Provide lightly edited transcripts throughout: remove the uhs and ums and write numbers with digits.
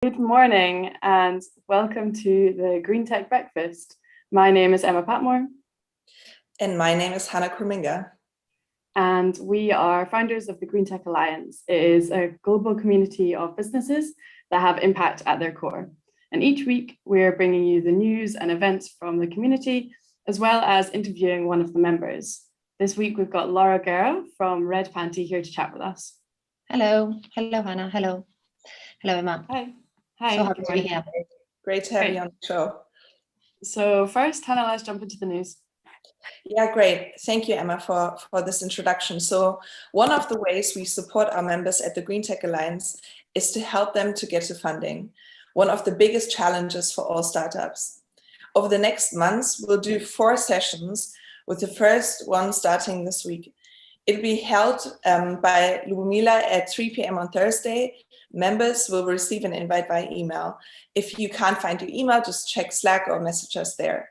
Good morning and welcome to the Greentech Breakfast. My name is Emma Patmore. And my name is Kromminga. And we are founders of the Greentech Alliance. It is a global community of businesses that have impact at their core. And each week we're bringing you the news and events from the community, as well as interviewing one of the members. This week we've got Laura Guerra from Redpanti here to chat with us. Hello, Hannah. Hello, Emma. Hi. So happy to be here. Great to have you on the show. So first, Hannah, let's jump into the news. Yeah, great. Thank you, Emma, for this introduction. So one of the ways we support our members at the Greentech Alliance is to help them to get to funding, one of the biggest challenges for all startups. Over the next months, we'll do 4 sessions, with the first one starting this week. It'll be held by Lubomila at 3 p.m. on Thursday. Members will receive an invite by email. If you can't find your email, just check Slack or message us there.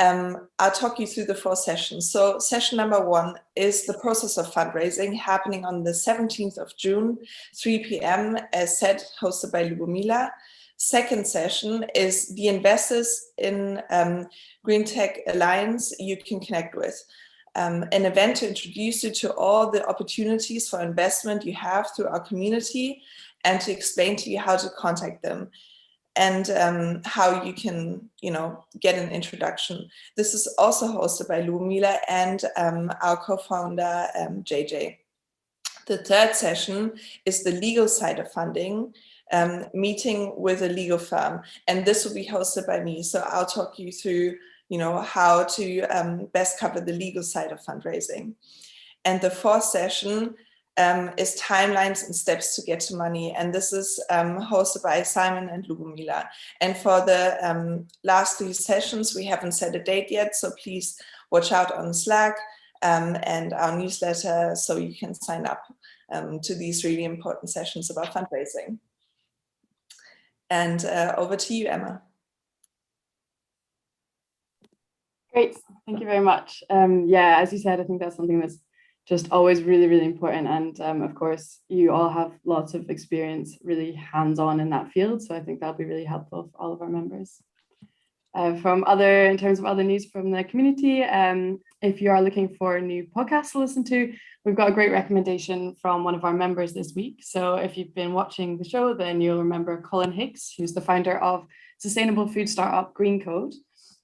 I'll talk you through the 4 sessions. So session number 1 is the process of fundraising, happening on the 17th of June, 3 p.m. as said, hosted by Lubomila. Second session is the investors in Greentech Alliance you can connect with. An event to introduce you to all the opportunities for investment you have through our community, and to explain to you how to contact them and how you can, get an introduction. This is also hosted by Lubomila and our co-founder, JJ. The third session is the legal side of funding, meeting with a legal firm. And this will be hosted by me. So I'll talk you through, how to best cover the legal side of fundraising. And the 4th session is timelines and steps to get to money. And this is hosted by Simon and Lubomila. And for the last 3 sessions, we haven't set a date yet. So please watch out on Slack and our newsletter so you can sign up to these really important sessions about fundraising. And over to you, Emma. Great, thank you very much. Yeah, as you said, I think that's something that's just always really, really important. And of course, you all have lots of experience, really hands-on in that field. So I think that'll be really helpful for all of our members. In terms of other news from the community, if you are looking for new podcasts to listen to, we've got a great recommendation from one of our members this week. So if you've been watching the show, then you'll remember Colin Hicks, who's the founder of sustainable food startup Green Code.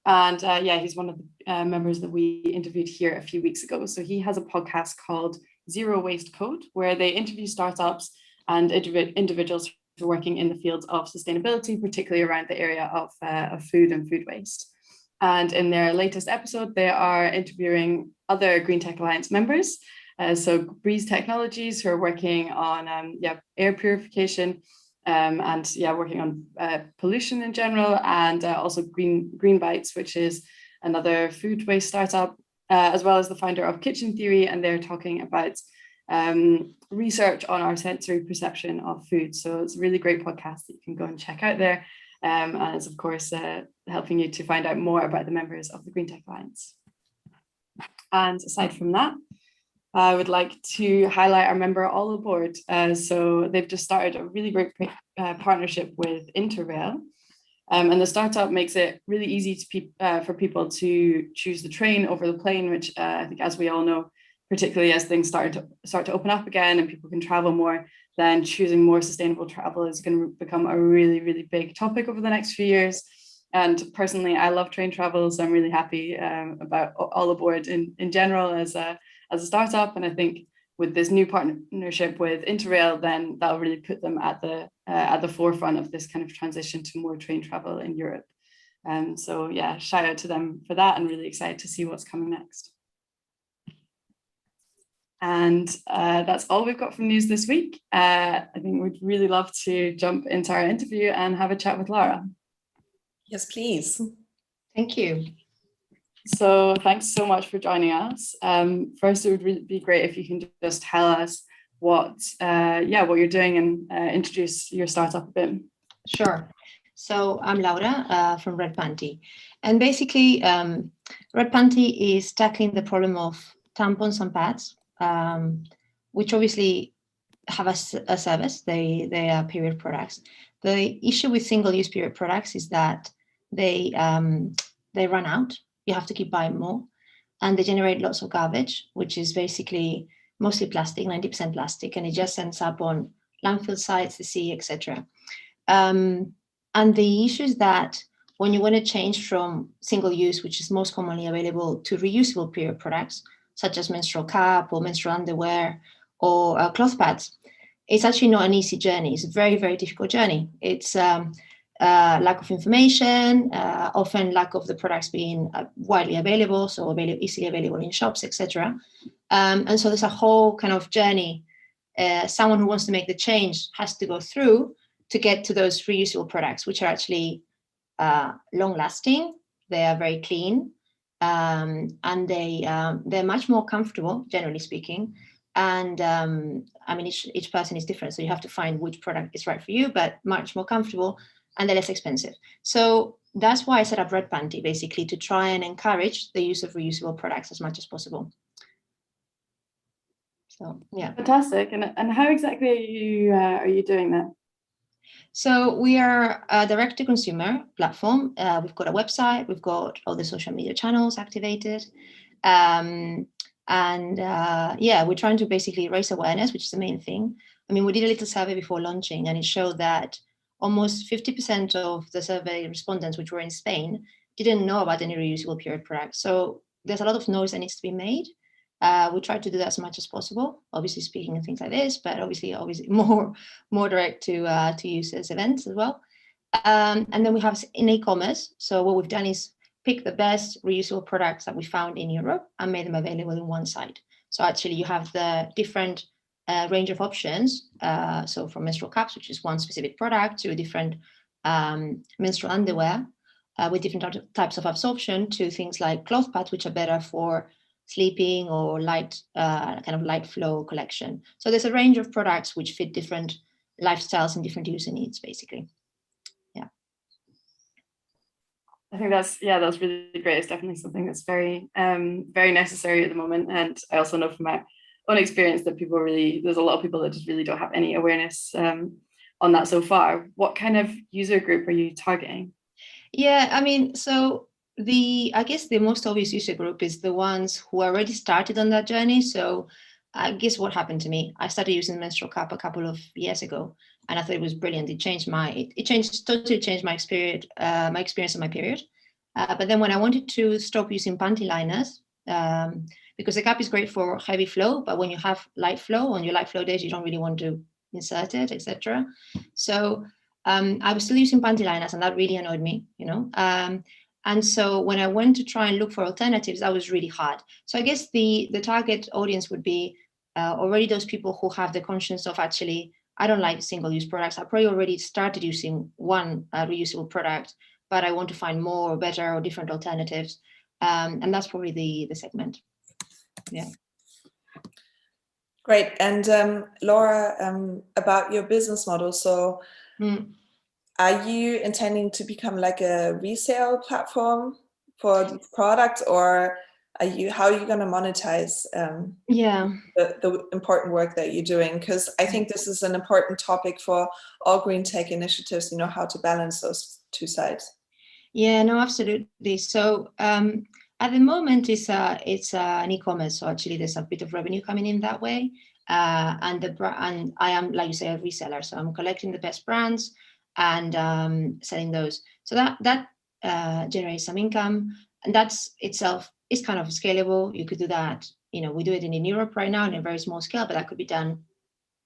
And he's one of the members that we interviewed here a few weeks ago. So he has a podcast called Zero Waste Code, where they interview startups and individuals who are working in the fields of sustainability, particularly around the area of food and food waste. And in their latest episode, they are interviewing other Greentech Alliance members. So Breeze Technologies, who are working on air purification, working on pollution in general, and also Green Bites, which is another food waste startup, as well as the founder of Kitchen Theory, and they're talking about research on our sensory perception of food. So it's a really great podcast that you can go and check out there, and it's of course helping you to find out more about the members of the Greentech Alliance. And aside from that, I would like to highlight our member All Aboard. So they've just started a really great partnership with Interrail. And the startup makes it really easy for people to choose the train over the plane, which I think, as we all know, particularly as things start to open up again and people can travel more, then choosing more sustainable travel is going to become a really, really big topic over the next few years. And personally, I love train travel, so I'm really happy about All Aboard in general as a startup. And I think with this new partnership with Interrail, then that'll really put them at the forefront of this kind of transition to more train travel in Europe. So yeah, shout out to them for that, and really excited to see what's coming next. And that's all we've got from news this week. I think we'd really love to jump into our interview and have a chat with Laura. Yes, please. Thank you. So thanks so much for joining us. First, it would really be great if you can just tell us what you're doing and introduce your startup a bit. Sure. So I'm Laura from Redpanti. And basically, Redpanti is tackling the problem of tampons and pads, which obviously have a service. They are period products. The issue with single-use period products is that they run out. You have to keep buying more, and they generate lots of garbage, which is basically mostly plastic, 90% plastic, and it just ends up on landfill sites, the sea, etc. And the issue is that when you want to change from single-use, which is most commonly available, to reusable period products, such as menstrual cup or menstrual underwear or cloth pads, it's actually not an easy journey. It's a very, very difficult journey. It's lack of information, often lack of the products being widely available, so easily available in shops, etc. And so there's a whole kind of journey someone who wants to make the change has to go through to get to those reusable products, which are actually long-lasting. They are very clean, and they're much more comfortable, generally speaking. And I mean, each person is different, so you have to find which product is right for you, but much more comfortable, and they're less expensive. So that's why I set up Redpanti, basically, to try and encourage the use of reusable products as much as possible. So yeah. Fantastic. And how exactly are you doing that? So we are a direct-to-consumer platform. We've got a website. We've got all the social media channels activated. Yeah, we're trying to basically raise awareness, which is the main thing. I mean, we did a little survey before launching, and it showed that almost 50% of the survey respondents, which were in Spain, didn't know about any reusable period products. So there's a lot of noise that needs to be made. We try to do that as much as possible, obviously speaking and things like this, but obviously more direct to users events as well. And then we have in e-commerce. So what we've done is pick the best reusable products that we found in Europe and made them available in one site. So actually you have the different range of options. So from menstrual cups, which is one specific product, to different menstrual underwear with different types of absorption, to things like cloth pads, which are better for sleeping or light, kind of light flow collection. So there's a range of products which fit different lifestyles and different user needs, basically. Yeah. I think that's really great. It's definitely something that's very, very necessary at the moment. And I also know from my own experience that there's a lot of people that just really don't have any awareness on that so far. What kind of user group are you targeting? Yeah, I mean, so I guess the most obvious user group is the ones who already started on that journey. So I guess what happened to me, I started using the menstrual cup a couple of years ago, and I thought it was brilliant. It totally changed my experience of my period. But then when I wanted to stop using panty liners, because the cup is great for heavy flow, but when you have light flow, on your light flow days, you don't really want to insert it, etc. So I was still using panty liners, and that really annoyed me, and so when I went to try and look for alternatives, that was really hard. So I guess the target audience would be already those people who have the conscience of, actually, I don't like single-use products. I probably already started using one reusable product, but I want to find more or better or different alternatives. And that's probably the segment. Yeah. Great. And Laura, about your business model. So are you intending to become like a resale platform for these products, or how are you going to monetize the important work that you're doing? Because I think this is an important topic for all green tech initiatives, how to balance those two sides. Yeah, no, absolutely. So at the moment, it's an e-commerce. So actually, there's a bit of revenue coming in that way. And I am, like you say, a reseller. So I'm collecting the best brands and selling those. So that generates some income, and that's itself is kind of scalable. You could do that. We do it in Europe right now in a very small scale, but that could be done,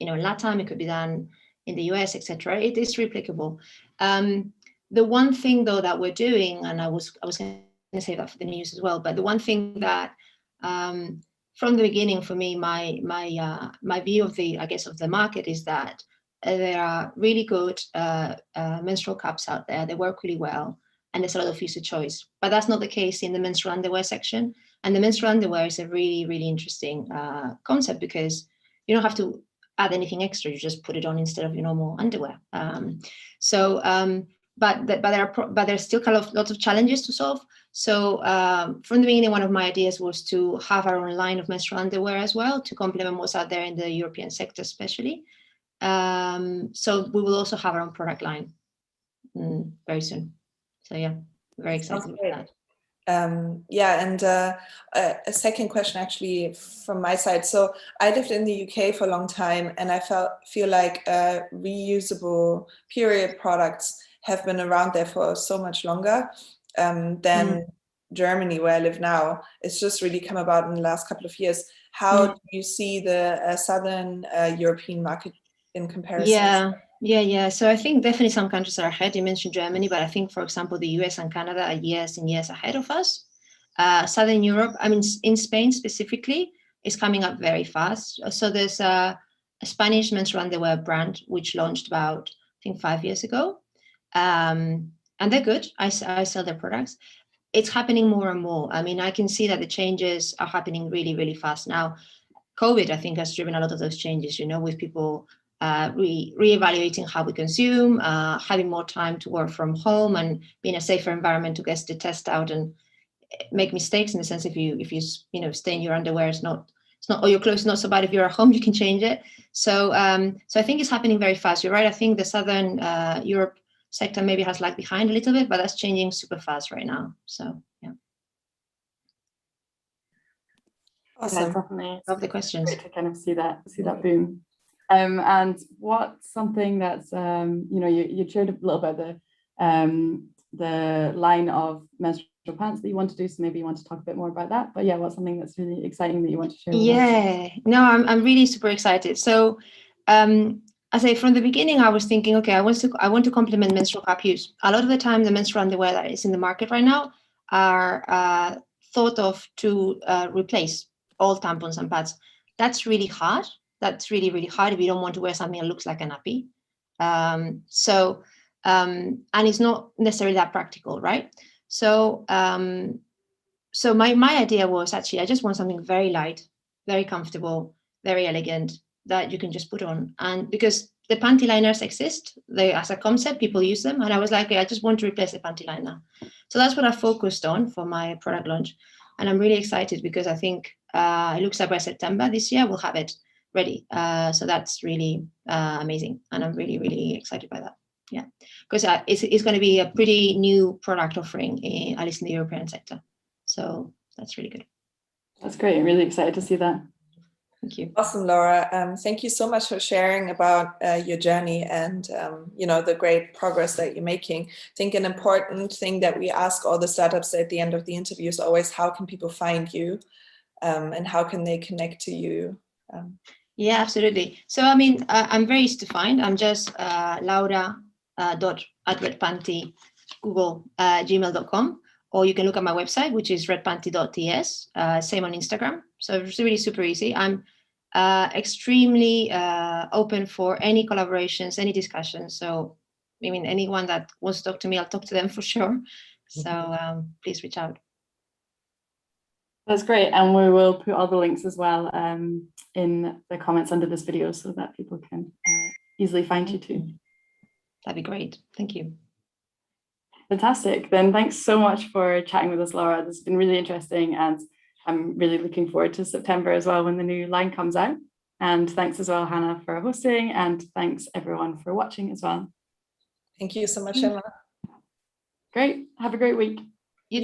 in LATAM. It could be done in the US, etc. It is replicable. The one thing, though, that we're doing, and I was going to say that for the news as well, but the one thing that from the beginning for me, my view of the market is that there are really good menstrual cups out there. They work really well, and there's a lot of user choice. But that's not the case in the menstrual underwear section. And the menstrual underwear is a really, really interesting concept, because you don't have to add anything extra. You just put it on instead of your normal underwear. But there's still kind of lots of challenges to solve. So from the beginning, one of my ideas was to have our own line of menstrual underwear as well, to complement what's out there in the European sector, especially. So we will also have our own product line very soon. So yeah, very excited about that. A second question actually from my side. So I lived in the UK for a long time, and I feel like reusable period products have been around there for so much longer than Germany, where I live now. It's just really come about in the last couple of years. How do you see the Southern European market in comparison? Yeah. So I think definitely some countries are ahead. You mentioned Germany, but I think, for example, the US and Canada are years and years ahead of us. Southern Europe, I mean, in Spain specifically, is coming up very fast. So there's a Spanish menstrual underwear brand which launched about, I think, 5 years ago. And they're good. I sell their products. It's happening more and more. I mean, I can see that the changes are happening really, really fast now. COVID, I think, has driven a lot of those changes, with people reevaluating how we consume, having more time to work from home and being a safer environment to get the test out and make mistakes, in the sense if you stain your underwear, it's not or your clothes not so bad. If you're at home, you can change it. So I think it's happening very fast. You're right. I think the Southern Europe sector maybe has lagged behind a little bit, but that's changing super fast right now. So yeah. Awesome. Yeah, definitely. Love the questions. Great to kind of see that boom. And what's something that's you shared a little about the line of menstrual pants that you want to do, so maybe you want to talk a bit more about that. But yeah, what's something that's really exciting that you want to share with us? No, I'm really super excited. So I say from the beginning, I was thinking, okay, I want to complement menstrual cup use. A lot of the time, the menstrual underwear that is in the market right now are thought of to replace all tampons and pads. That's really hard. That's really, really hard if you don't want to wear something that looks like a nappy. And it's not necessarily that practical, right? So my idea was actually, I just want something very light, very comfortable, very elegant, that you can just put on. And because the panty liners exist, as a concept, people use them. And I was like, okay, I just want to replace the panty liner. So that's what I focused on for my product launch. And I'm really excited because I think it looks like by September this year, we'll have it ready. So that's really amazing. And I'm really, really excited by that. Yeah, because it's going to be a pretty new product offering, at least in the European sector. So that's really good. That's great. I'm really excited to see that. Thank you. Awesome, Laura. Thank you so much for sharing about your journey and the great progress that you're making. I think an important thing that we ask all the startups at the end of the interview is always, how can people find you and how can they connect to you? Yeah, absolutely. So I mean, I'm very easy to find. I'm just Laura .@Redpanti, Google, gmail.com. Or you can look at my website, which is redpanti.ts, same on Instagram. So it's really super easy. I'm extremely open for any collaborations, any discussions. So, I mean, anyone that wants to talk to me, I'll talk to them for sure. So please reach out. That's great. And we will put all the links as well in the comments under this video so that people can easily find you too. That'd be great. Thank you. Fantastic. Then thanks so much for chatting with us, Laura. This has been really interesting, and I'm really looking forward to September as well when the new line comes out. And thanks as well, Hannah, for hosting, and thanks everyone for watching as well. Thank you so much, Emma. Great. Have a great week.